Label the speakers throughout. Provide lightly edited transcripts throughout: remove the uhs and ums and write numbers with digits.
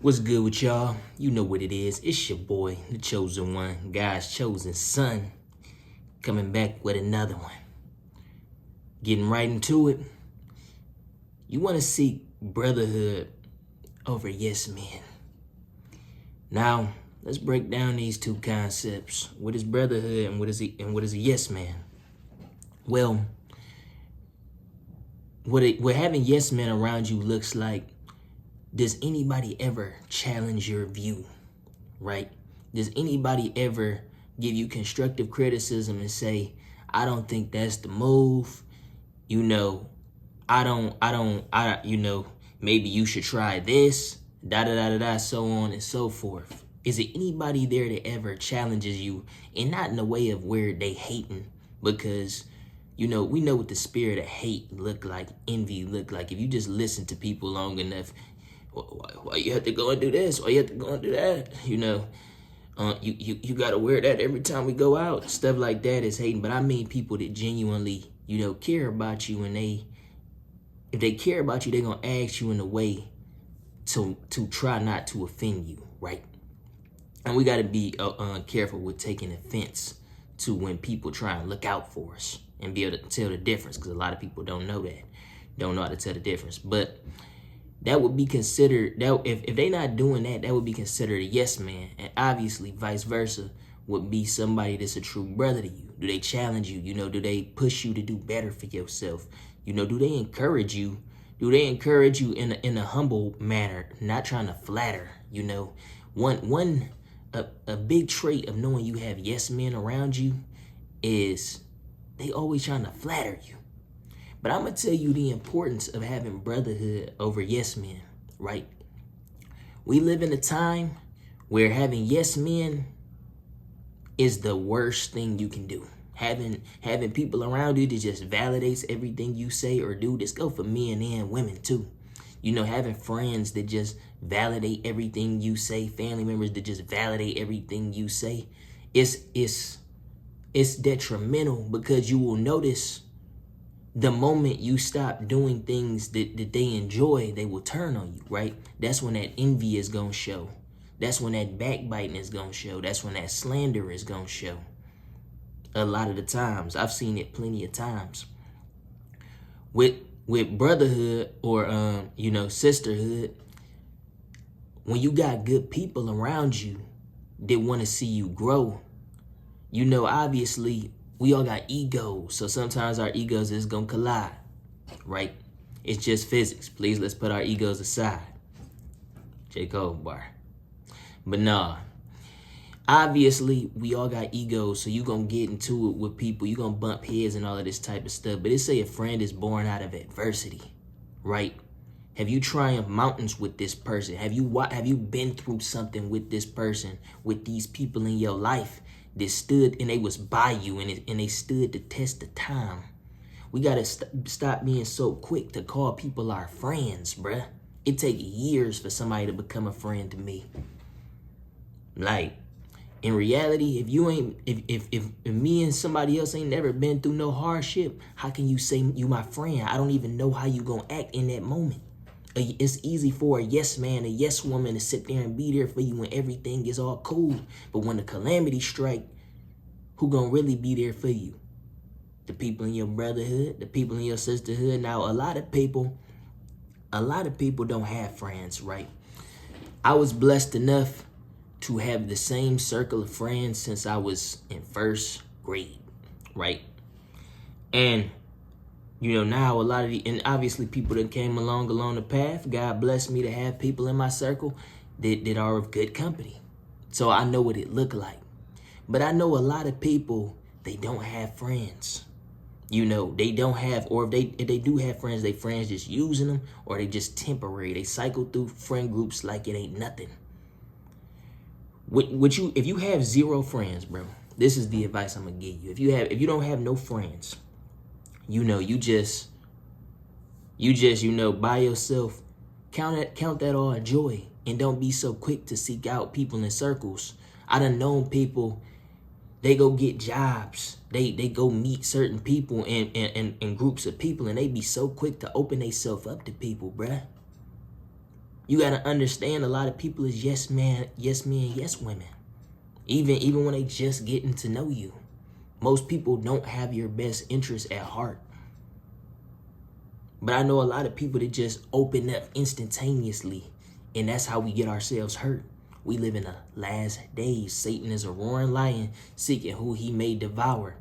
Speaker 1: What's good with y'all? You know what it is. It's your boy, the chosen one, God's chosen son, coming back with another one. Getting right into it. You want to seek brotherhood over yes men. Now, let's break down these two concepts. What is brotherhood and what is a yes man? Well, what having yes men around you looks like, does anybody ever challenge your view, right? Does anybody ever give you constructive criticism and say, I don't think that's the move, maybe you should try this, da da da da da, so on and so forth? Is it anybody there that ever challenges you, and not in the way of where they hating? Because we know what the spirit of hate look like, envy look like. If you just listen to people long enough, why you have to go and do this? Why you have to go and do that? You gotta wear that every time we go out. Stuff like that is hating. But I mean people that genuinely, care about you, and if they care about you, they're gonna ask you in a way to try not to offend you, right? And we gotta be careful with taking offense to when people try and look out for us and be able to tell the difference, because a lot of people don't know how to tell the difference. But that would be considered, that if they not doing that, that would be considered a yes man. And obviously vice versa would be somebody that's a true brother to you. Do they challenge you? Do they push you to do better for yourself? Do they encourage you? Do they encourage you in a humble manner, not trying to flatter? A big trait of knowing you have yes men around you is they always trying to flatter you. But I'm going to tell you the importance of having brotherhood over yes men, right? We live in a time where having yes men is the worst thing you can do. Having people around you that just validates everything you say or do. This go for men and women too. Having friends that just validate everything you say, family members that just validate everything you say, it's detrimental, because you will notice the moment you stop doing things that they enjoy, they will turn on you, right? That's when that envy is going to show. That's when that backbiting is going to show. That's when that slander is going to show. A lot of the times. I've seen it plenty of times. With brotherhood or, sisterhood, when you got good people around you that want to see you grow, obviously, we all got egos, so sometimes our egos is gonna collide, right? It's just physics. Please, let's put our egos aside. J. Cole bar. But nah, obviously, we all got egos, so you gonna get into it with people. You gonna bump heads and all of this type of stuff. But it say a friend is born out of adversity, right? Have you triumphed mountains with this person? Have you been through something with this person, with these people in your life that stood and they was by you, and they stood the test of time? We gotta stop being so quick to call people our friends, bruh. It take years for somebody to become a friend to me. Like, in reality, if me and somebody else ain't never been through no hardship, how can you say you my friend? I don't even know how you gonna act in that moment. It's easy for a yes man, a yes woman to sit there and be there for you when everything is all cool. But when the calamity strike, who gonna really be there for you? The people in your brotherhood, the people in your sisterhood. Now, a lot of people don't have friends, right? I was blessed enough to have the same circle of friends since I was in first grade, right? And now a lot of and obviously people that came along the path, God blessed me to have people in my circle that are of good company. So I know what it looked like. But I know a lot of people, they don't have friends. They don't have, or if they do have friends, they friends just using them, or they just temporary. They cycle through friend groups like it ain't nothing. If you have zero friends, bro, this is the advice I'm gonna give you. If you don't have no friends, you just by yourself, count that all joy, and don't be so quick to seek out people in circles. I done known people, they go get jobs, they go meet certain people and groups of people, and they be so quick to open themselves up to people, bruh. You got to understand a lot of people is yes man, yes men, yes women. Even when they just getting to know you. Most people don't have your best interest at heart. But I know a lot of people that just open up instantaneously, and that's how we get ourselves hurt. We live in the last days. Satan is a roaring lion seeking who he may devour.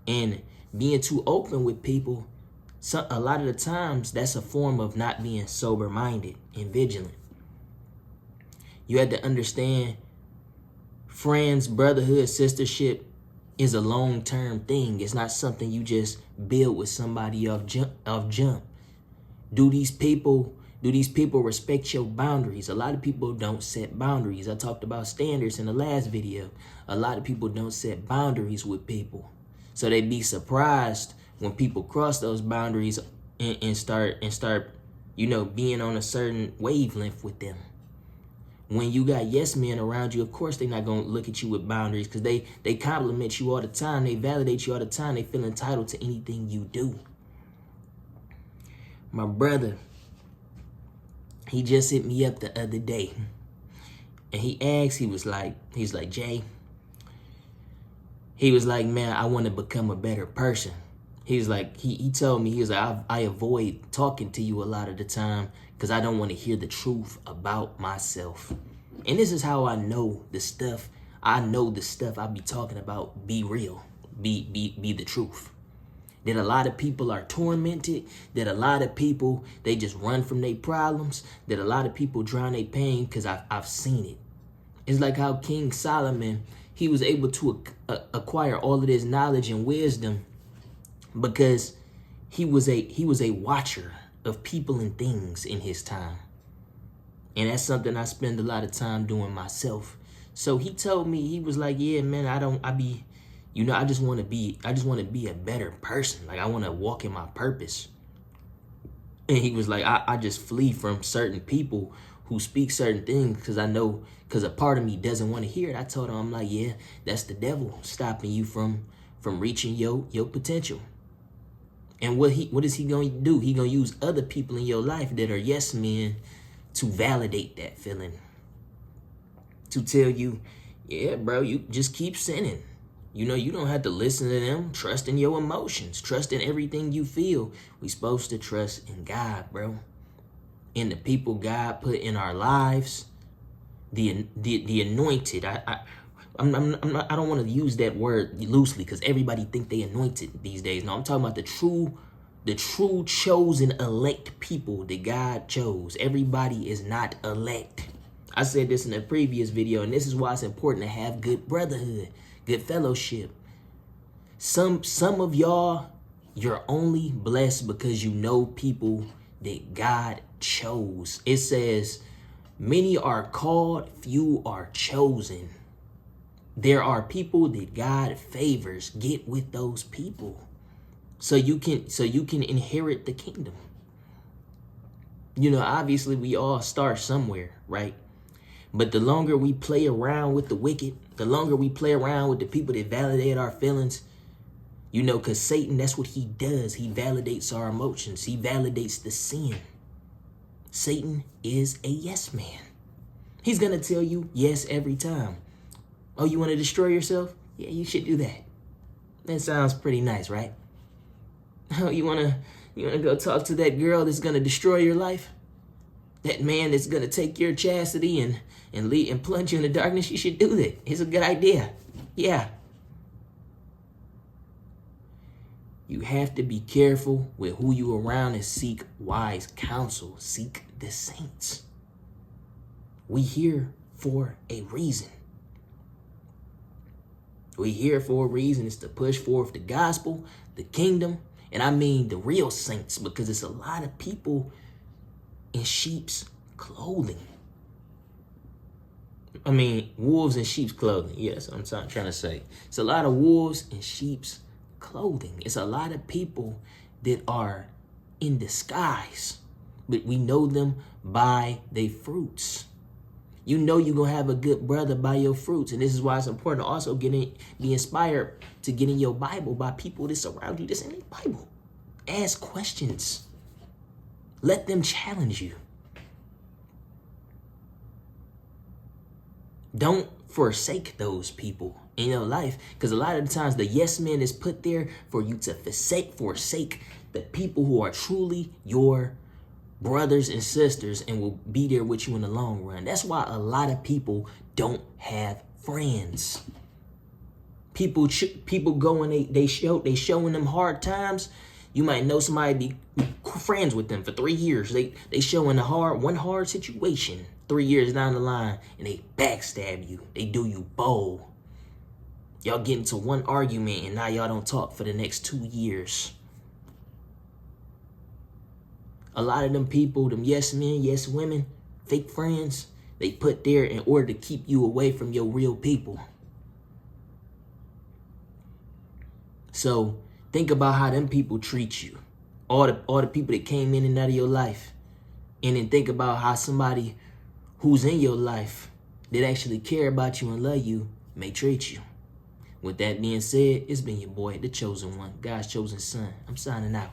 Speaker 1: And being too open with people, a lot of the times, that's a form of not being sober-minded and vigilant. You have to understand, friends, brotherhood, sistership is a long-term thing. It's not something you just build with somebody off jump. Do these people respect your boundaries? A lot of people don't set boundaries. I talked about standards in the last video. A lot of people don't set boundaries with people. So they'd be surprised when people cross those boundaries and start, being on a certain wavelength with them. When you got yes men around you, of course they're not going to look at you with boundaries, because they compliment you all the time. They validate you all the time. They feel entitled to anything you do. My brother, he just hit me up the other day. And he asked, he's like, Jay, he was like, man, I want to become a better person. He's like, he told me, he was like, I avoid talking to you a lot of the time because I don't want to hear the truth about myself. And this is how I know the stuff. I know the stuff I be talking about be real, be the truth. That a lot of people are tormented, that a lot of people, they just run from their problems, that a lot of people drown their pain, because I've seen it. It's like how King Solomon, he was able to acquire all of this knowledge and wisdom because he was a watcher of people and things in his time. And that's something I spend a lot of time doing myself. So he told me, he was like, yeah, man, I just want to be a better person. Like, I want to walk in my purpose. And he was like, I just flee from certain people who speak certain things because a part of me doesn't want to hear it. I told him, I'm like, yeah, that's the devil stopping you from reaching your potential. And what is he going to do? He going to use other people in your life that are yes men to validate that feeling. To tell you, yeah, bro, you just keep sinning. You don't have to listen to them. Trust in your emotions. Trust in everything you feel. We supposed to trust in God, bro. In the people God put in our lives. The anointed. I don't want to use that word loosely because everybody think they anointed these days. No, I'm talking about the true chosen elect people that God chose. Everybody is not elect. I said this in a previous video, and this is why it's important to have good brotherhood, good fellowship. Some of y'all, you're only blessed because you know people that God chose. It says, many are called, few are chosen. There are people that God favors. Get with those people so you can inherit the kingdom. Obviously we all start somewhere, right? But the longer we play around with the wicked, the longer we play around with the people that validate our feelings, because Satan, that's what he does. He validates our emotions. He validates the sin. Satan is a yes man. He's going to tell you yes every time. Oh, you want to destroy yourself? Yeah, you should do that. That sounds pretty nice, right? Oh, you want to go talk to that girl that's going to destroy your life? That man that's going to take your chastity and lead and plunge you in the darkness? You should do that. It's a good idea. Yeah. You have to be careful with who you around and seek wise counsel. Seek the saints. We here for a reason. We here for a reason. It's to push forth the gospel, the kingdom, and I mean the real saints, because it's a lot of people in sheep's clothing. I mean, wolves in sheep's clothing. Yes, I'm trying to say. It's a lot of wolves in sheep's clothing. It's a lot of people that are in disguise, but we know them by their fruits. You're going to have a good brother by your fruits. And this is why it's important to also be inspired to get in your Bible by people that surround you that's in the Bible. Ask questions. Let them challenge you. Don't forsake those people in your life, because a lot of the times the yes man is put there for you to forsake the people who are truly your brothers and sisters and will be there with you in the long run. That's why a lot of people don't have friends. People go and they showing them hard times. You might know somebody be friends with them for 3 years. They showing one hard situation 3 years down the line, and they backstab you. They do you bold. Y'all get into one argument and now y'all don't talk for the next 2 years. A lot of them people, them yes men, yes women, fake friends, they put there in order to keep you away from your real people. So think about how them people treat you. All the people that came in and out of your life. And then think about how somebody who's in your life that actually care about you and love you may treat you. With that being said, it's been your boy, the chosen one, God's chosen son. I'm signing out.